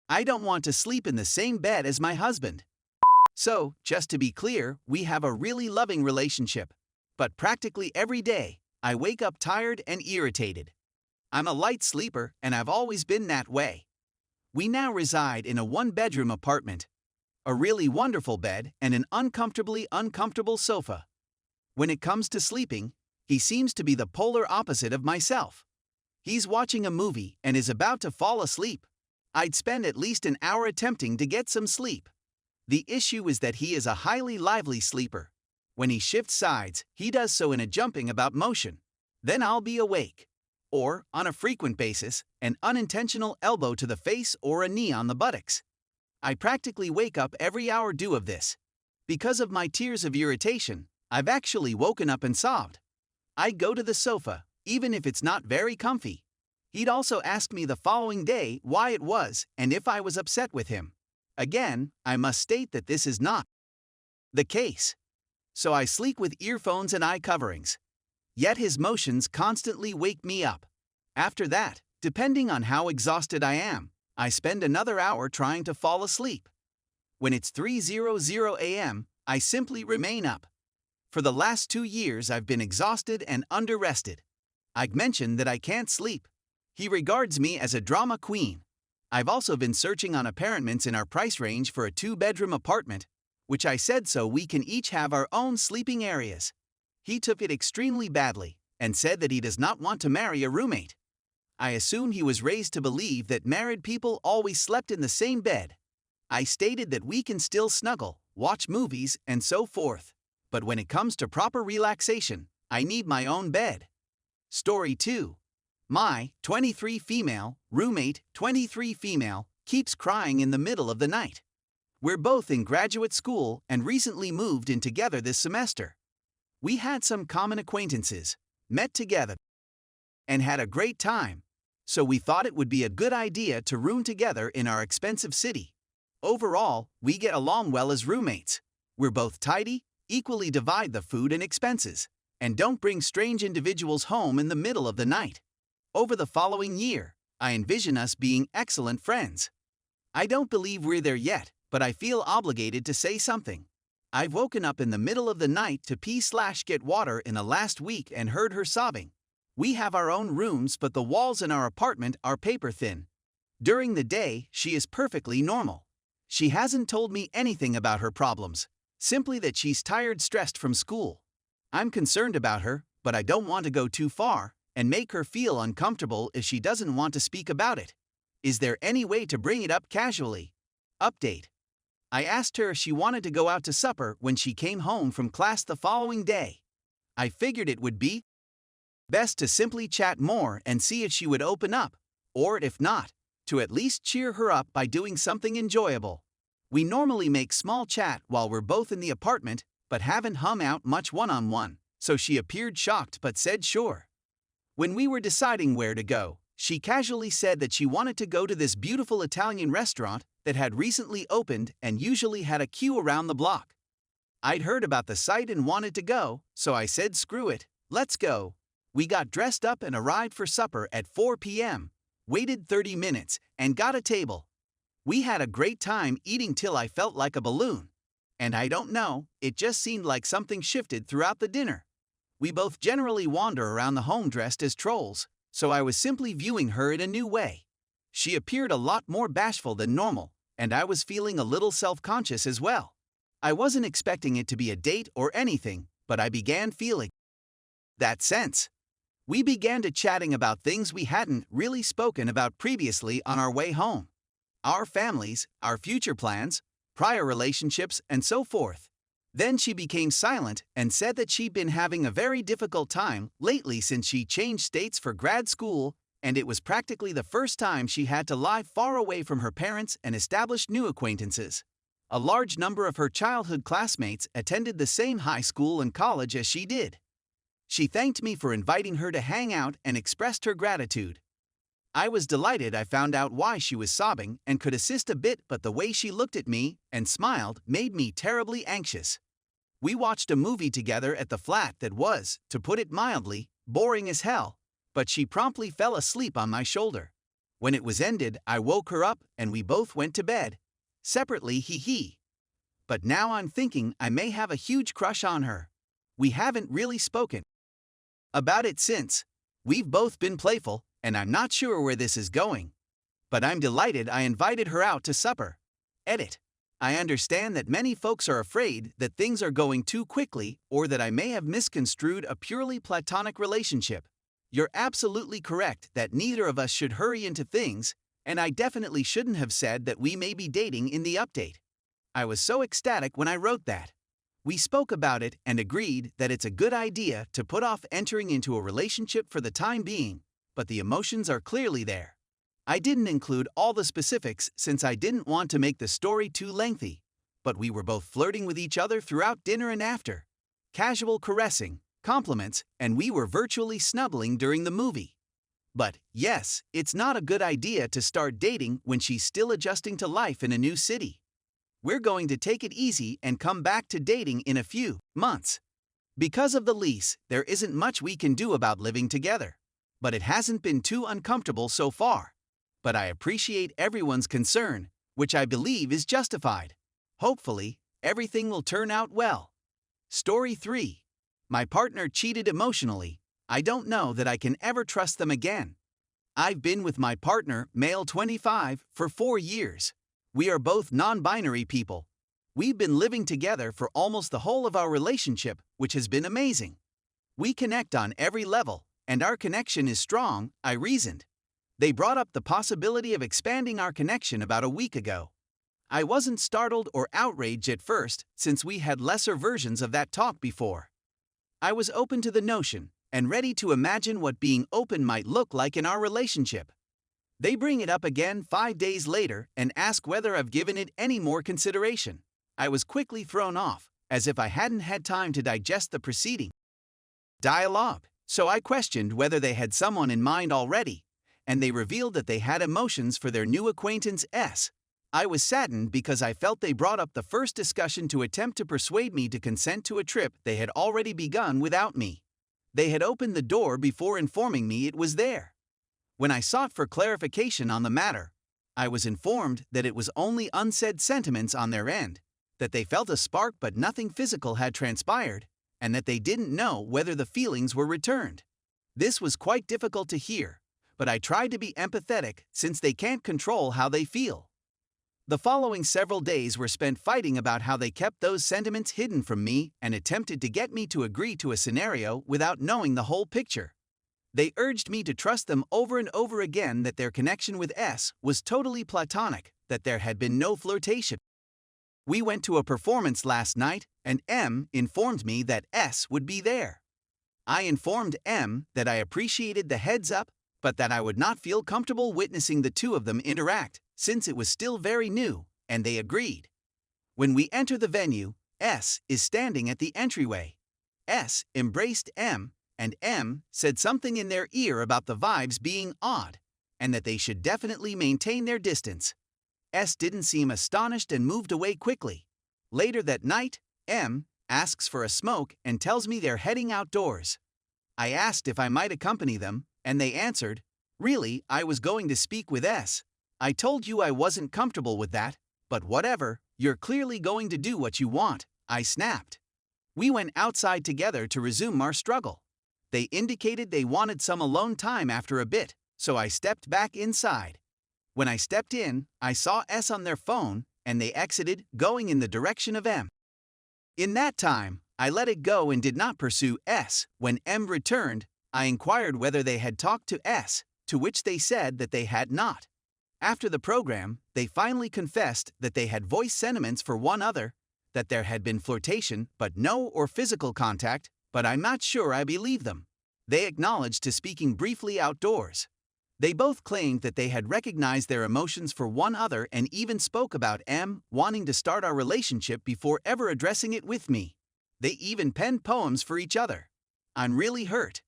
I don't want to sleep in the same bed as my husband. So, just to be clear, we have a really loving relationship. But practically every day, I wake up tired and irritated. I'm a light sleeper, and I've always been that way. We now reside in a one-bedroom apartment. A really wonderful bed and an uncomfortably uncomfortable sofa. When it comes to sleeping, he seems to be the polar opposite of myself. He's watching a movie and is about to fall asleep. I'd spend at least an hour attempting to get some sleep. The issue is that he is a highly lively sleeper. When he shifts sides, he does so in a jumping about motion. Then I'll be awake. Or, on a frequent basis, an unintentional elbow to the face or a knee on the buttocks. I practically wake up every hour due of this. Because of my tears of irritation, I've actually woken up and sobbed. I'd go to the sofa, even if it's not very comfy. He'd also ask me the following day why it was and if I was upset with him. Again, I must state that this is not the case. So I sleep with earphones and eye coverings. Yet his motions constantly wake me up. After that, depending on how exhausted I am, I spend another hour trying to fall asleep. When it's 3:00 a.m., I simply remain up. For the last 2 years I've been exhausted and underrested. I've mentioned that I can't sleep. He regards me as a drama queen. I've also been searching on apartments in our price range for a 2-bedroom apartment, which I said so we can each have our own sleeping areas. He took it extremely badly and said that he does not want to marry a roommate. I assume he was raised to believe that married people always slept in the same bed. I stated that we can still snuggle, watch movies, and so forth. But when it comes to proper relaxation, I need my own bed. Story 2. My 23 female roommate, 23 female, keeps crying in the middle of the night. We're both in graduate school and recently moved in together this semester. We had some common acquaintances, met together, and had a great time. So we thought it would be a good idea to room together in our expensive city. Overall, we get along well as roommates. We're both tidy, equally divide the food and expenses, and don't bring strange individuals home in the middle of the night. Over the following year, I envision us being excellent friends. I don't believe we're there yet, but I feel obligated to say something. I've woken up in the middle of the night to pee/get water in the last week and heard her sobbing. We have our own rooms, but the walls in our apartment are paper thin. During the day, she is perfectly normal. She hasn't told me anything about her problems, simply that she's tired, stressed from school. I'm concerned about her, but I don't want to go too far and make her feel uncomfortable if she doesn't want to speak about it. Is there any way to bring it up casually? Update. I asked her if she wanted to go out to supper when she came home from class the following day. I figured it would be best to simply chat more and see if she would open up, or if not, to at least cheer her up by doing something enjoyable. We normally make small chat while we're both in the apartment, but haven't hung out much one-on-one, so she appeared shocked but said sure. When we were deciding where to go, she casually said that she wanted to go to this beautiful Italian restaurant that had recently opened and usually had a queue around the block. I'd heard about the site and wanted to go, so I said screw it, let's go. We got dressed up and arrived for supper at 4 p.m., waited 30 minutes, and got a table. We had a great time eating till I felt like a balloon. And I don't know, it just seemed like something shifted throughout the dinner. We both generally wander around the home dressed as trolls, so I was simply viewing her in a new way. She appeared a lot more bashful than normal, and I was feeling a little self-conscious as well. I wasn't expecting it to be a date or anything, but I began feeling that sense. We began to chatting about things we hadn't really spoken about previously on our way home. Our families, our future plans, prior relationships, and so forth. Then she became silent and said that she'd been having a very difficult time lately since she changed states for grad school, and it was practically the first time she had to live far away from her parents and establish new acquaintances. A large number of her childhood classmates attended the same high school and college as she did. She thanked me for inviting her to hang out and expressed her gratitude. I was delighted I found out why she was sobbing and could assist a bit, but the way she looked at me and smiled made me terribly anxious. We watched a movie together at the flat that was, to put it mildly, boring as hell, but she promptly fell asleep on my shoulder. When it was ended, I woke her up and we both went to bed. Separately, he. But now I'm thinking I may have a huge crush on her. We haven't really spoken about it since. We've both been playful, and I'm not sure where this is going. But I'm delighted I invited her out to supper. Edit. I understand that many folks are afraid that things are going too quickly or that I may have misconstrued a purely platonic relationship. You're absolutely correct that neither of us should hurry into things, and I definitely shouldn't have said that we may be dating in the update. I was so ecstatic when I wrote that. We spoke about it and agreed that it's a good idea to put off entering into a relationship for the time being, but the emotions are clearly there. I didn't include all the specifics since I didn't want to make the story too lengthy, but we were both flirting with each other throughout dinner and after. Casual caressing, compliments, and we were virtually snuggling during the movie. But, yes, it's not a good idea to start dating when she's still adjusting to life in a new city. We're going to take it easy and come back to dating in a few months. Because of the lease, there isn't much we can do about living together. But it hasn't been too uncomfortable so far. But I appreciate everyone's concern, which I believe is justified. Hopefully, everything will turn out well. Story 3. My partner cheated emotionally. I don't know that I can ever trust them again. I've been with my partner, male 25, for 4 years. We are both non-binary people. We've been living together for almost the whole of our relationship, which has been amazing. We connect on every level, and our connection is strong, I reasoned. They brought up the possibility of expanding our connection about a week ago. I wasn't startled or outraged at first, since we had lesser versions of that talk before. I was open to the notion, and ready to imagine what being open might look like in our relationship. They bring it up again 5 days later and ask whether I've given it any more consideration. I was quickly thrown off, as if I hadn't had time to digest the preceding dialogue. So I questioned whether they had someone in mind already, and they revealed that they had emotions for their new acquaintance S. I was saddened because I felt they brought up the first discussion to attempt to persuade me to consent to a trip they had already begun without me. They had opened the door before informing me it was there. When I sought for clarification on the matter, I was informed that it was only unsaid sentiments on their end, that they felt a spark but nothing physical had transpired, and that they didn't know whether the feelings were returned. This was quite difficult to hear, but I tried to be empathetic since they can't control how they feel. The following several days were spent fighting about how they kept those sentiments hidden from me and attempted to get me to agree to a scenario without knowing the whole picture. They urged me to trust them over and over again that their connection with S was totally platonic, that there had been no flirtation. We went to a performance last night, and M informed me that S would be there. I informed M that I appreciated the heads up, but that I would not feel comfortable witnessing the two of them interact, since it was still very new, and they agreed. When we enter the venue, S is standing at the entryway. S embraced M, and M said something in their ear about the vibes being odd, and that they should definitely maintain their distance. S didn't seem astonished and moved away quickly. Later that night, M asks for a smoke and tells me they're heading outdoors. I asked if I might accompany them, and they answered, "Really, I was going to speak with S. I told you I wasn't comfortable with that, but whatever, you're clearly going to do what you want," I snapped. We went outside together to resume our struggle. They indicated they wanted some alone time after a bit, so I stepped back inside. When I stepped in, I saw S on their phone, and they exited, going in the direction of M. In that time, I let it go and did not pursue S. When M returned, I inquired whether they had talked to S, to which they said that they had not. After the program, they finally confessed that they had voiced sentiments for one other, that there had been flirtation but no or physical contact, but I'm not sure I believe them. They acknowledged to speaking briefly outdoors. They both claimed that they had recognized their emotions for one other and even spoke about M wanting to start our relationship before ever addressing it with me. They even penned poems for each other. I'm really hurt.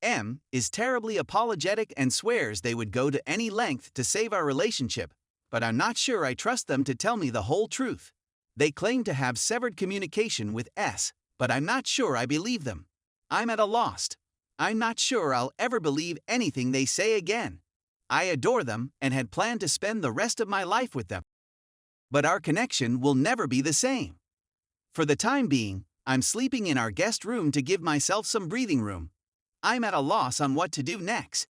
M is terribly apologetic and swears they would go to any length to save our relationship, but I'm not sure I trust them to tell me the whole truth. They claim to have severed communication with S, but I'm not sure I believe them. I'm at a loss. I'm not sure I'll ever believe anything they say again. I adore them and had planned to spend the rest of my life with them. But our connection will never be the same. For the time being, I'm sleeping in our guest room to give myself some breathing room. I'm at a loss on what to do next.